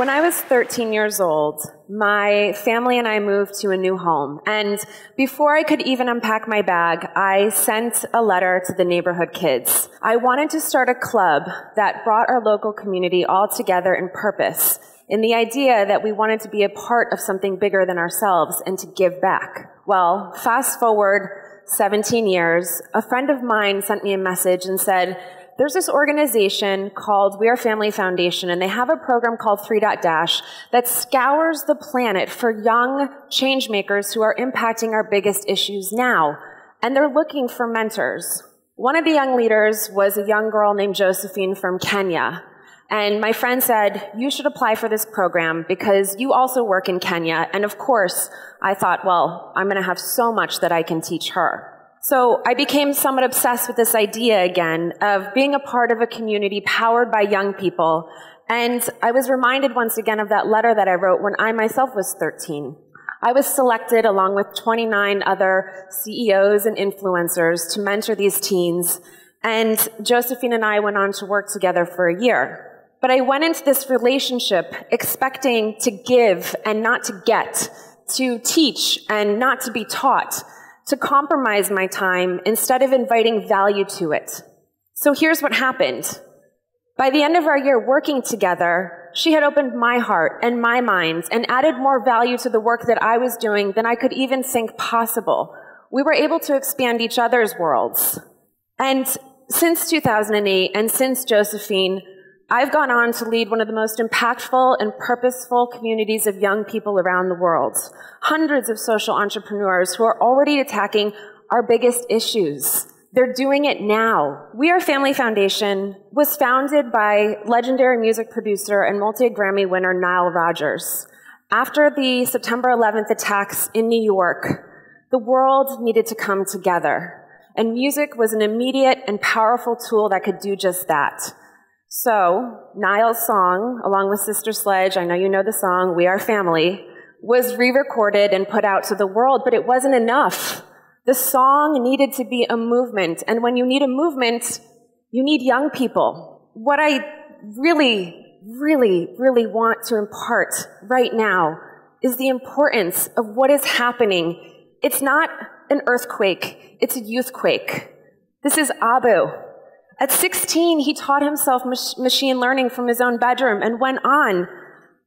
When I was 13 years old, my family and I moved to a new home. And before I could even unpack my bag, I sent a letter to the neighborhood kids. I wanted to start a club that brought our local community all together in purpose, in the idea that we wanted to be a part of something bigger than ourselves and to give back. Well, fast forward 17 years, a friend of mine sent me a message and said, there's this organization called We Are Family Foundation, and they have a program called 3.Dash that scours the planet for young change makers who are impacting our biggest issues now. And they're looking for mentors. One of the young leaders was a young girl named Josephine from Kenya. And my friend said, you should apply for this program because you also work in Kenya. And of course, I thought, well, I'm going to have so much that I can teach her. So I became somewhat obsessed with this idea again of being a part of a community powered by young people. And I was reminded once again of that letter that I wrote when I myself was 13. I was selected along with 29 other CEOs and influencers to mentor these teens. And Josephine and I went on to work together for a year. But I went into this relationship expecting to give and not to get, to teach and not to be taught, to compromise my time instead of inviting value to it. So here's what happened. By the end of our year working together, she had opened my heart and my mind and added more value to the work that I was doing than I could even think possible. We were able to expand each other's worlds. And since 2008 and since Josephine, I've gone on to lead one of the most impactful and purposeful communities of young people around the world. Hundreds of social entrepreneurs who are already attacking our biggest issues. They're doing it now. We Are Family Foundation was founded by legendary music producer and multi-Grammy winner Nile Rodgers. After the September 11th attacks in New York, the world needed to come together. And music was an immediate and powerful tool that could do just that. So, Niall's song, along with Sister Sledge, I know you know the song, We Are Family, was re-recorded and put out to the world, but it wasn't enough. The song needed to be a movement, and when you need a movement, you need young people. What I really, really, really want to impart right now is the importance of what is happening. It's not an earthquake, it's a youthquake. This is Abu. At 16, he taught himself machine learning from his own bedroom and went on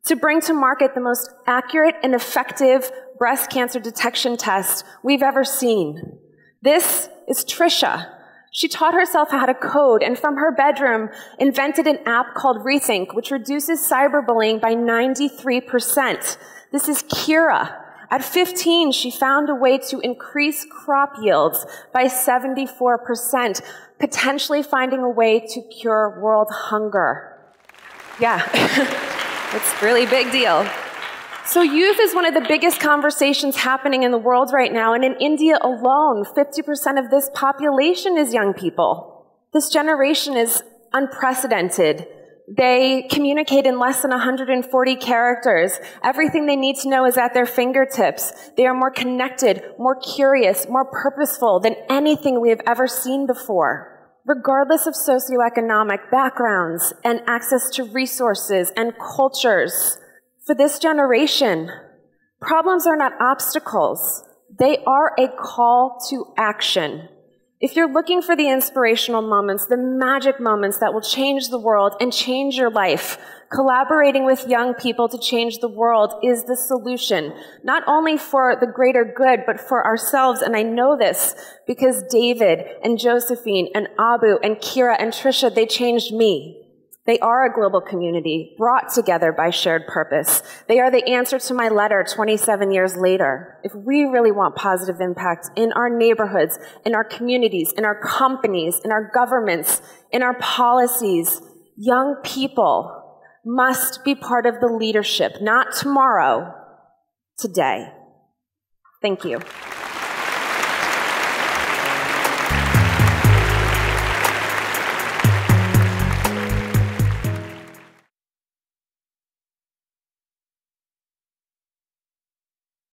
to bring to market the most accurate and effective breast cancer detection test we've ever seen. This is Trisha. She taught herself how to code and from her bedroom invented an app called Rethink, which reduces cyberbullying by 93%. This is Kira. At 15, she found a way to increase crop yields by 74%, potentially finding a way to cure world hunger. Yeah, it's a really big deal. So youth is one of the biggest conversations happening in the world right now, and in India alone, 50% of this population is young people. This generation is unprecedented. They communicate in less than 140 characters. Everything they need to know is at their fingertips. They are more connected, more curious, more purposeful than anything we have ever seen before. Regardless of socioeconomic backgrounds and access to resources and cultures, for this generation, problems are not obstacles. They are a call to action. If you're looking for the inspirational moments, the magic moments that will change the world and change your life, collaborating with young people to change the world is the solution, not only for the greater good, but for ourselves. And I know this because David and Josephine and Abu and Kira and Trisha, they changed me. They are a global community brought together by shared purpose. They are the answer to my letter 27 years later. If we really want positive impact in our neighborhoods, in our communities, in our companies, in our governments, in our policies, young people must be part of the leadership, not tomorrow, today. Thank you.